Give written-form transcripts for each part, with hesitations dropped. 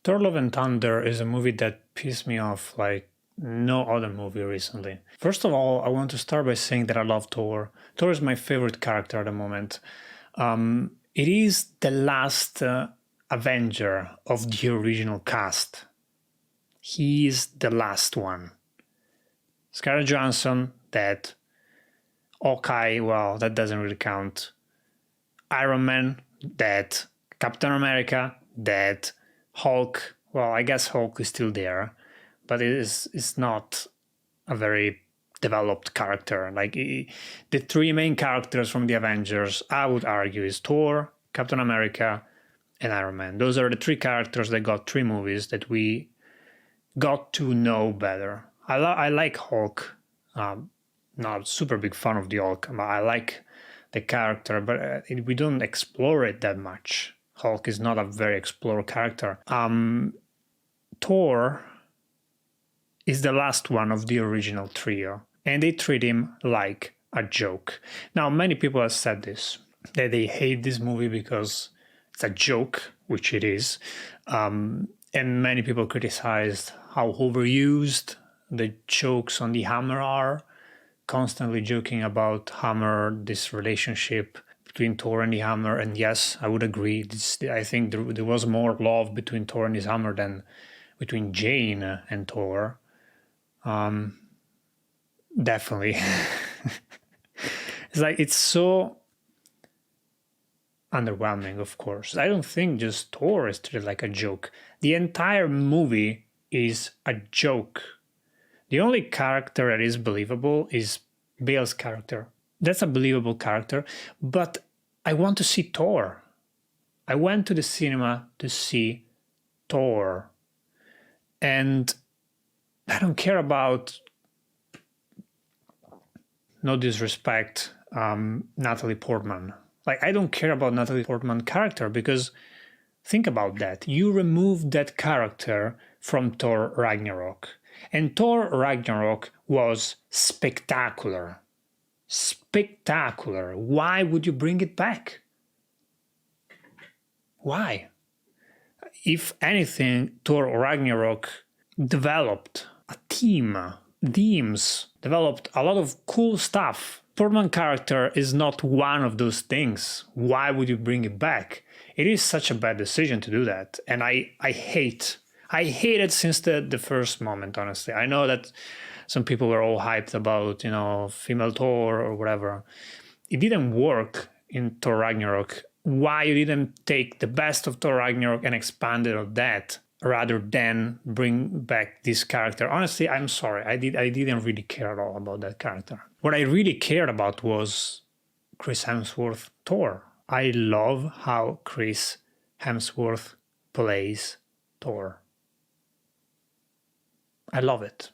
Thor Love and Thunder is a movie that pissed me off like no other movie recently. First of all, I want to start by saying that I love Thor. Thor is my favorite character at the moment. It is the last Avenger of the original cast. He is the last one. Scarlett Johansson, dead. Hawkeye, well, that doesn't really count. Iron Man, dead. Captain America, dead. Hulk, well, I guess Hulk is still there, but it's not a very developed character. Like the three main characters from the Avengers, I would argue, is Thor, Captain America, and Iron Man. Those are the three characters that got three movies that we got to know better. I like Hulk. Not a super big fan of the Hulk. I like the character, but we don't explore it that much. Hulk is not a very explored character. Thor is the last one of the original trio, and they treat him like a joke. Now, many people have said this, that they hate this movie because it's a joke, which it is. And many people criticized how overused the jokes on the Hammer are, constantly joking about Hammer, this relationship between Thor and the Hammer. And yes, I would agree. I think there was more love between Thor and his Hammer than between Jane and Thor. Definitely. It's so underwhelming, of course. I don't think just Thor is treated like a joke. The entire movie is a joke. The only character that is believable is Bale's character. That's a believable character, but I want to see Thor. I went to the cinema to see Thor. And I don't care about, no disrespect, Natalie Portman. Like, I don't care about Natalie Portman's character because think about that. You remove that character from Thor Ragnarok. And Thor Ragnarok was spectacular. Spectacular. Why would you bring it back? Why? If anything, Thor Ragnarok developed a themes, developed a lot of cool stuff. Portman character is not one of those things. Why would you bring it back? It is such a bad decision to do that. And I hate it since the first moment, honestly. I know that some people were all hyped about, female Thor or whatever. It didn't work in Thor Ragnarok. Why you didn't take the best of Thor Ragnarok and expand it on that rather than bring back this character? Honestly, I'm sorry. I didn't really care at all about that character. What I really cared about was Chris Hemsworth Thor. I love how Chris Hemsworth plays Thor. I love it.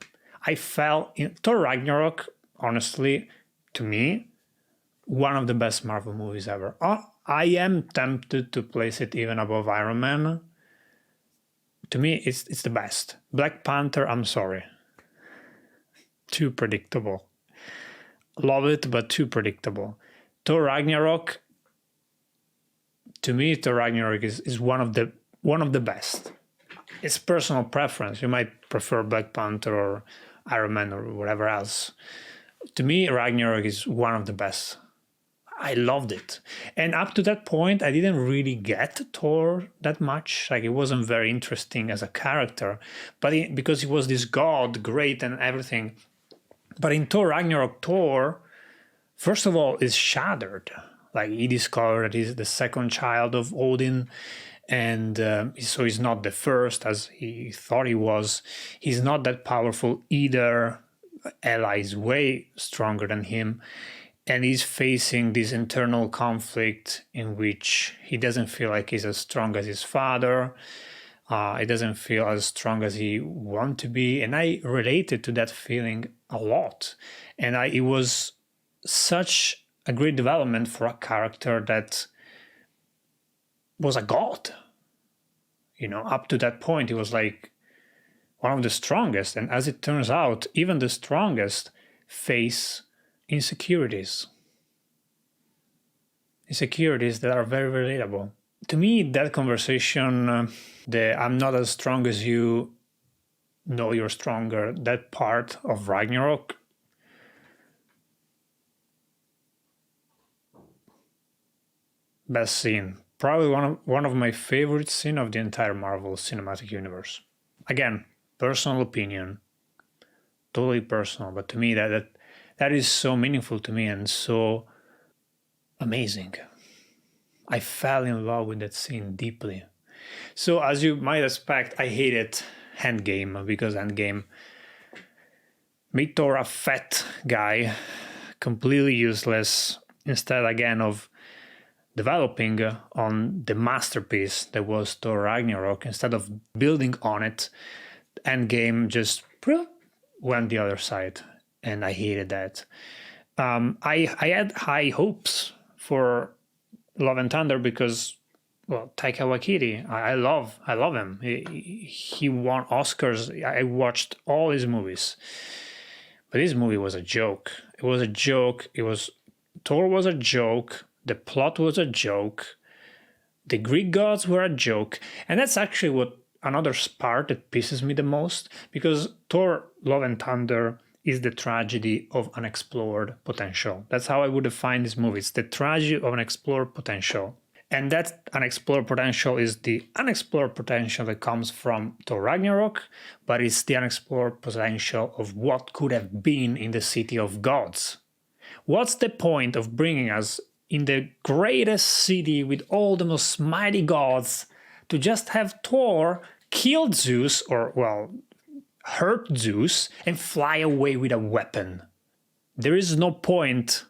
I fell in Thor Ragnarok, honestly, to me, one of the best Marvel movies ever. I am tempted to place it even above Iron Man. To me, it's the best. Black Panther, I'm sorry. Too predictable. Love it, but too predictable. Thor Ragnarok, to me, Thor Ragnarok is one of the best. It's personal preference. You might prefer Black Panther or Iron Man or whatever else. To me, Ragnarok is one of the best. I loved it. And up to that point, I didn't really get Thor that much. Like, it wasn't very interesting as a character, but because he was this god, great and everything. But in Thor Ragnarok, Thor, first of all, is shattered. Like, he discovered that he's the second child of Odin, and so he's not the first as he thought he was. He's not that powerful either. Ella is way stronger than him, and he's facing this internal conflict in which he doesn't feel like he's as strong as his father. He doesn't feel as strong as he wants to be, and I related to that feeling a lot. And it was such a great development for a character that was a god. Up to that point, he was like one of the strongest. And as it turns out, even the strongest face insecurities. Insecurities that are very relatable. to me, that conversation, the I'm not as strong as you, no, you're stronger, that part of Ragnarok, best scene. Probably one of my favorite scene of the entire Marvel Cinematic Universe. Again, personal opinion, totally personal, but to me that is so meaningful to me and so amazing. I fell in love with that scene deeply. So as you might expect, I hated Endgame because Endgame made Thor a fat guy, completely useless, instead again of developing on the masterpiece that was Thor Ragnarok, instead of building on it, Endgame just went the other side, and I hated that. I had high hopes for Love and Thunder because, well, Taika Waititi, I love him. He won Oscars. I watched all his movies, but this movie was a joke. It was a joke. Thor was a joke. The plot was a joke. The Greek gods were a joke. And that's actually what another part that pisses me the most, because Thor Love and Thunder is the tragedy of unexplored potential. That's how I would define this movie. It's the tragedy of unexplored potential. And that unexplored potential is the unexplored potential that comes from Thor Ragnarok, but it's the unexplored potential of what could have been in the city of gods. What's the point of bringing us in the greatest city with all the most mighty gods to just have Thor kill Zeus, or, well, hurt Zeus, and fly away with a weapon? There is no point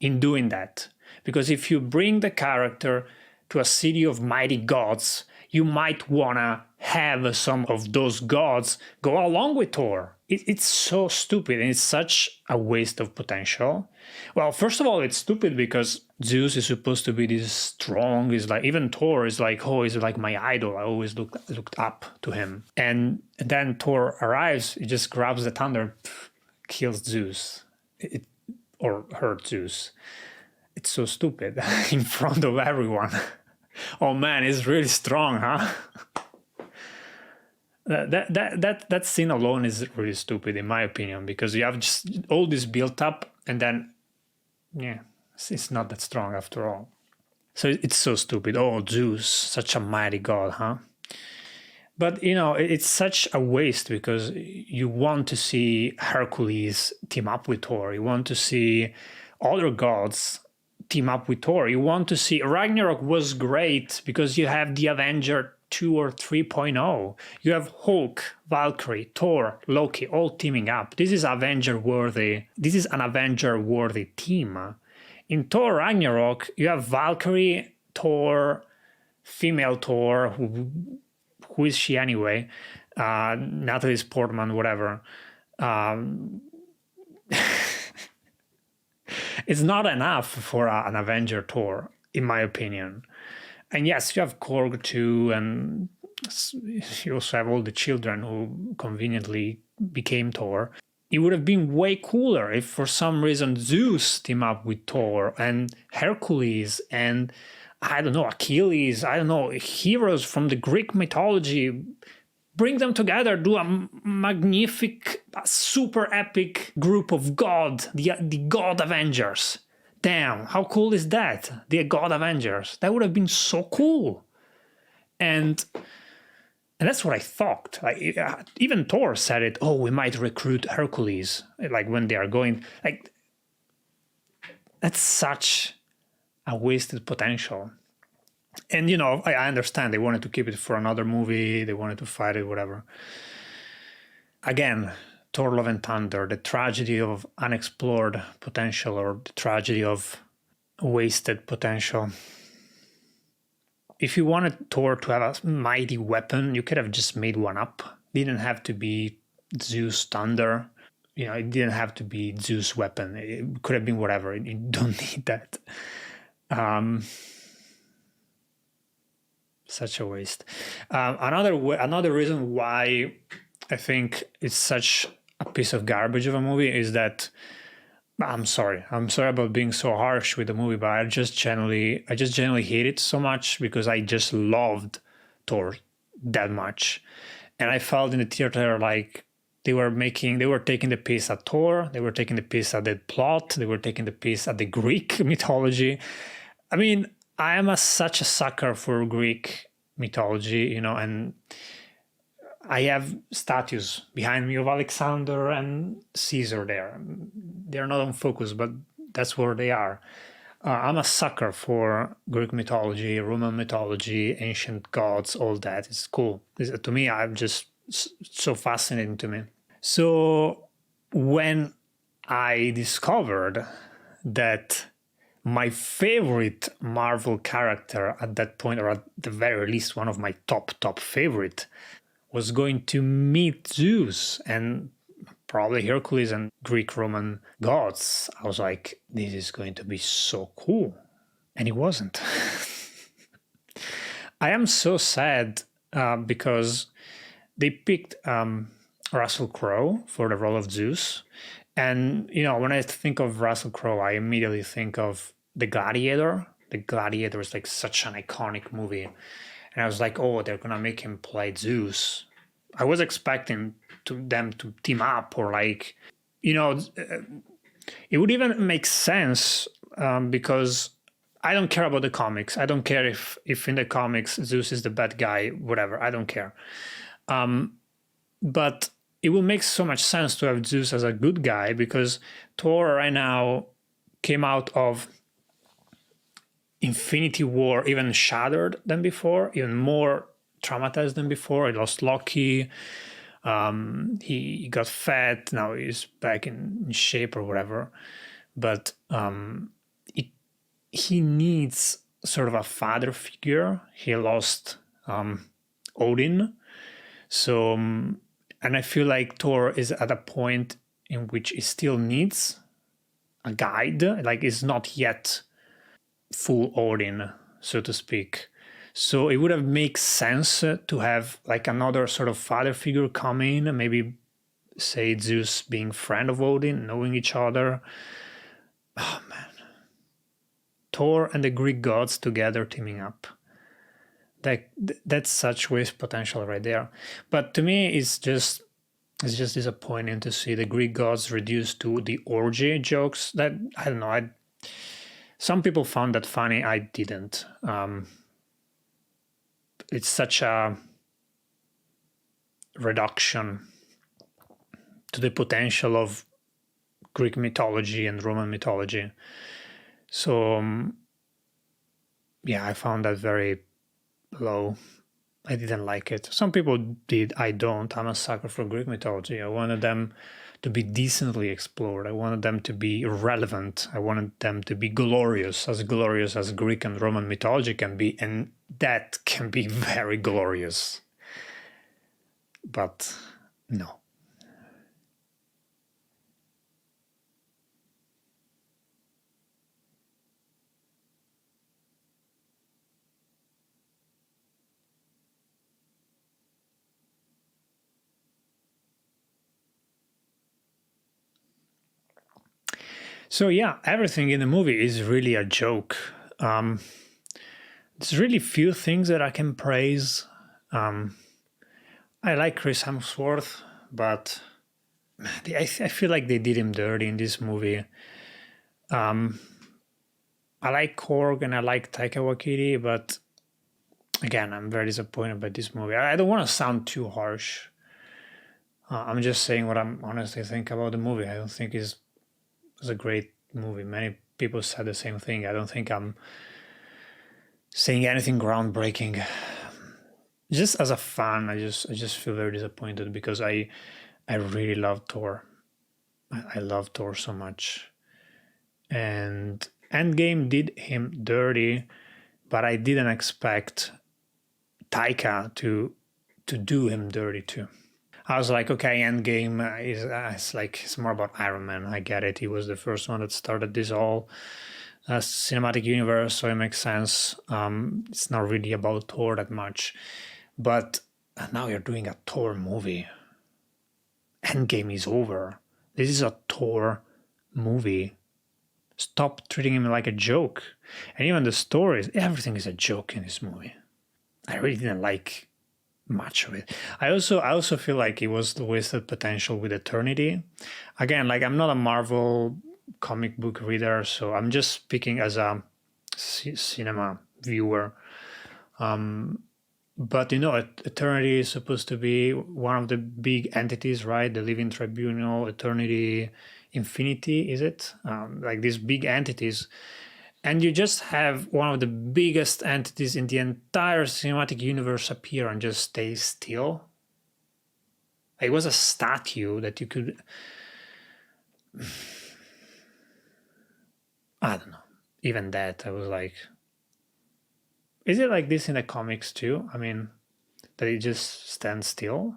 in doing that, because if you bring the character to a city of mighty gods, you might wanna have some of those gods go along with Thor. It's so stupid, and it's such a waste of potential. Well, first of all, it's stupid because Zeus is supposed to be this strong. Is like, even Thor is like, oh, he's like my idol. I always looked up to him. And then Thor arrives, he just grabs the thunder, kills Zeus, or hurt Zeus. It's so stupid in front of everyone. Oh man, he's really strong, huh? That scene alone is really stupid in my opinion, because you have just all this built up and then, yeah, it's not that strong after all. So it's so stupid. Oh, Zeus, such a mighty god, huh? But, you know, it's such a waste, because you want to see Hercules team up with Thor. You want to see other gods team up with Thor. You want to see... Ragnarok was great because you have the Avenger 2 or 3.0. You have Hulk, Valkyrie, Thor, Loki, all teaming up. This is Avenger-worthy. This is an Avenger-worthy team. In Thor Ragnarok, you have Valkyrie, Thor, female Thor, who is she anyway? Natalie Portman, whatever. It's not enough for an Avenger Thor, in my opinion. And yes, you have Korg too, and you also have all the children who conveniently became Thor. It would have been way cooler if for some reason Zeus teamed up with Thor, and Hercules, and I don't know, Achilles, I don't know, heroes from the Greek mythology. Bring them together, do a magnific, super epic group of God, the God Avengers. Damn, how cool is that? The God Avengers. That would have been so cool. And that's what I thought. Like, even Thor said it, oh, we might recruit Hercules, like when they are going, like, that's such a wasted potential. And, you know, I understand they wanted to keep it for another movie, they wanted to fight it, whatever. Again, Thor Love and Thunder, the tragedy of unexplored potential, or the tragedy of wasted potential. If you wanted Thor to have a mighty weapon, you could have just made one up. It didn't have to be Zeus Thunder. You know, it didn't have to be Zeus weapon. It could have been whatever. You don't need that. Such a waste. Another reason why I think it's such a piece of garbage of a movie is that I'm sorry. I'm sorry about being so harsh with the movie, but I just genuinely hate it so much because I just loved Thor that much, and I felt in the theater like they were taking the piece at Thor, they were taking the piece at the plot, they were taking the piece at the Greek mythology. I mean, I am such a sucker for Greek mythology, you know, and I have statues behind me of Alexander and Caesar there. They're not on focus, but that's where they are. I'm a sucker for Greek mythology, Roman mythology, ancient gods, all that. It's cool. To me, I'm just so fascinating to me. So when I discovered that my favorite Marvel character at that point, or at the very least one of my top favorite, was going to meet Zeus and probably Hercules and Greek Roman gods, I was like, this is going to be so cool. And it wasn't. I am so sad because they picked Russell Crowe for the role of Zeus. And, you know, when I think of Russell Crowe, I immediately think of The Gladiator. The Gladiator is like such an iconic movie. And I was like, oh, they're going to make him play Zeus. I was expecting them to team up, or like, you know, it would even make sense because I don't care about the comics. I don't care if in the comics Zeus is the bad guy, whatever. I don't care. But it will make so much sense to have Zeus as a good guy because Thor right now came out of Infinity War even shattered than before, even more traumatized than before. He lost Loki. He got fat. Now he's back in shape or whatever. But he needs sort of a father figure. He lost Odin. So, and I feel like Thor is at a point in which he still needs a guide. Like, it's not yet full Odin, so to speak. So it would have made sense to have like another sort of father figure come in, maybe say Zeus being friend of Odin, knowing each other. Oh man. Thor and the Greek gods together teaming up. That's such waste potential right there. But to me, it's just disappointing to see the Greek gods reduced to the orgy jokes. That, I don't know. Some people found that funny. I didn't. It's such a reduction to the potential of Greek mythology and Roman mythology. So, yeah, I found that very low. I didn't like it. Some people did. I don't. I'm a sucker for Greek mythology. I wanted them to be decently explored. I wanted them to be relevant. I wanted them to be glorious as Greek and Roman mythology can be. And that can be very glorious. But no. So yeah, everything in the movie is really a joke. There's really few things that I can praise. I like Chris Hemsworth, but I feel like they did him dirty in this movie. I like Korg and I like Taika Waititi, but again, I'm very disappointed by this movie. I don't want to sound too harsh. I'm just saying what I honestly think about the movie. I don't think it's a great movie. Many people said the same thing. I don't think I'm saying anything groundbreaking. Just as a fan, I just feel very disappointed because I really love Thor. I love Thor so much. And Endgame did him dirty, but I didn't expect Taika to do him dirty too. I was like, okay, Endgame it's more about Iron Man. I get it. He was the first one that started this whole cinematic universe, so it makes sense. It's not really about Thor that much. But now you're doing a Thor movie. Endgame is over. This is a Thor movie. Stop treating him like a joke. And even the stories, everything is a joke in this movie. I really didn't like much of it. I also feel like it was the wasted potential with Eternity. Again, like, I'm not a Marvel comic book reader, so I'm just speaking as a cinema viewer. But Eternity is supposed to be one of the big entities, right? The Living Tribunal, Eternity, Infinity, is it? Like these big entities. And you just have one of the biggest entities in the entire cinematic universe appear and just stay still. It was a statue that you could... I don't know. Even that, I was like... Is it like this in the comics too? I mean, that it just stands still?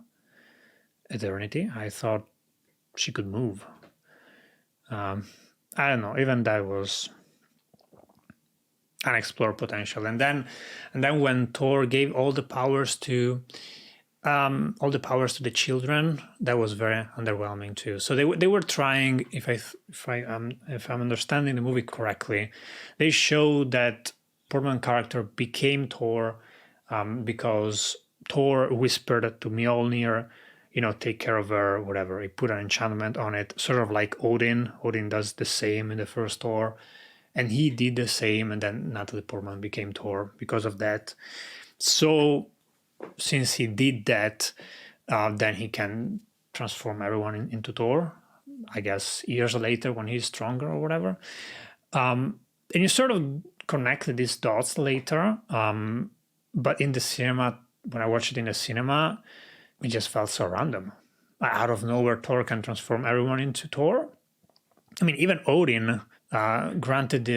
Eternity? I thought she could move. I don't know. Even that was unexplored potential. And then when Thor gave all the powers to the children, that was very underwhelming too. So they were trying, if I'm understanding the movie correctly, they showed that Portman character became Thor because Thor whispered to Mjolnir, take care of her, whatever. He put an enchantment on it, sort of like Odin. Odin does the same in the first Thor, and he did the same, and then Natalie Portman became Thor because of that. So since he did that, then he can transform everyone into Thor, I guess years later when he's stronger or whatever. And you sort of connect these dots later, but in the cinema, when I watched it in the cinema, it just felt so random. Out of nowhere, Thor can transform everyone into Thor. I mean, even Odin, granted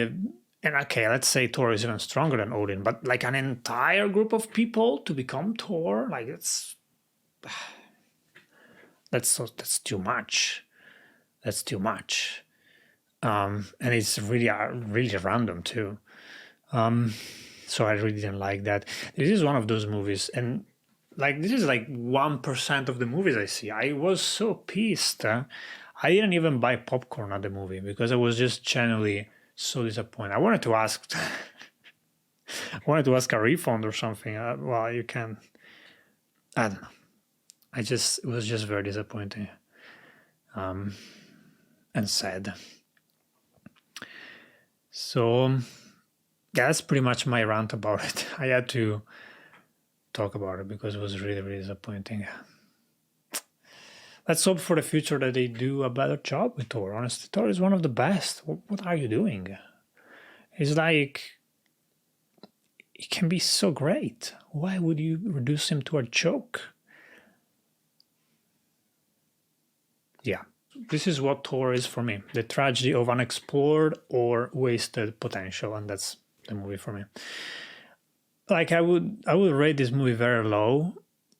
and okay, let's say Thor is even stronger than Odin, but like an entire group of people to become Thor, like that's too much. That's too much. And it's really random too. So I really didn't like that. This is one of those movies, and like this is like 1% of the movies I see. I was so pissed. I didn't even buy popcorn at the movie because I was just genuinely so disappointed. I wanted to ask a refund or something. Well, you can. I don't know. It was just very disappointing, and sad. So yeah, that's pretty much my rant about it. I had to talk about it because it was really, really disappointing. Let's hope for the future that they do a better job with Thor. Honestly, Thor is one of the best. What are you doing? It's like, he can be so great. Why would you reduce him to a joke? Yeah, this is what Thor is for me. The tragedy of unexplored or wasted potential, and that's the movie for me. Like, I would rate this movie very low,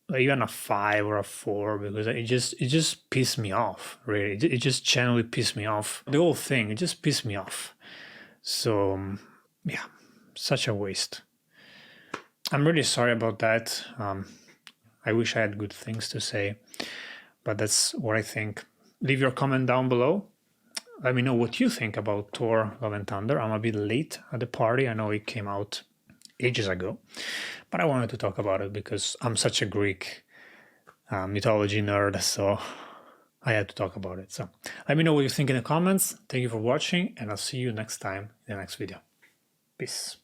like even a 5 or a 4, because it just pissed me off, really. It just genuinely pissed me off. The whole thing, it just pissed me off. So yeah, such a waste. I'm really sorry about that. I wish I had good things to say, but that's what I think. Leave your comment down below. Let me know what you think about Thor Love and Thunder. I'm a bit late at the party. I know it came out ages ago, but I wanted to talk about it because I'm such a Greek mythology nerd, so I had to talk about it. So let me know what you think in the comments. Thank you for watching, and I'll see you next time in the next video. Peace.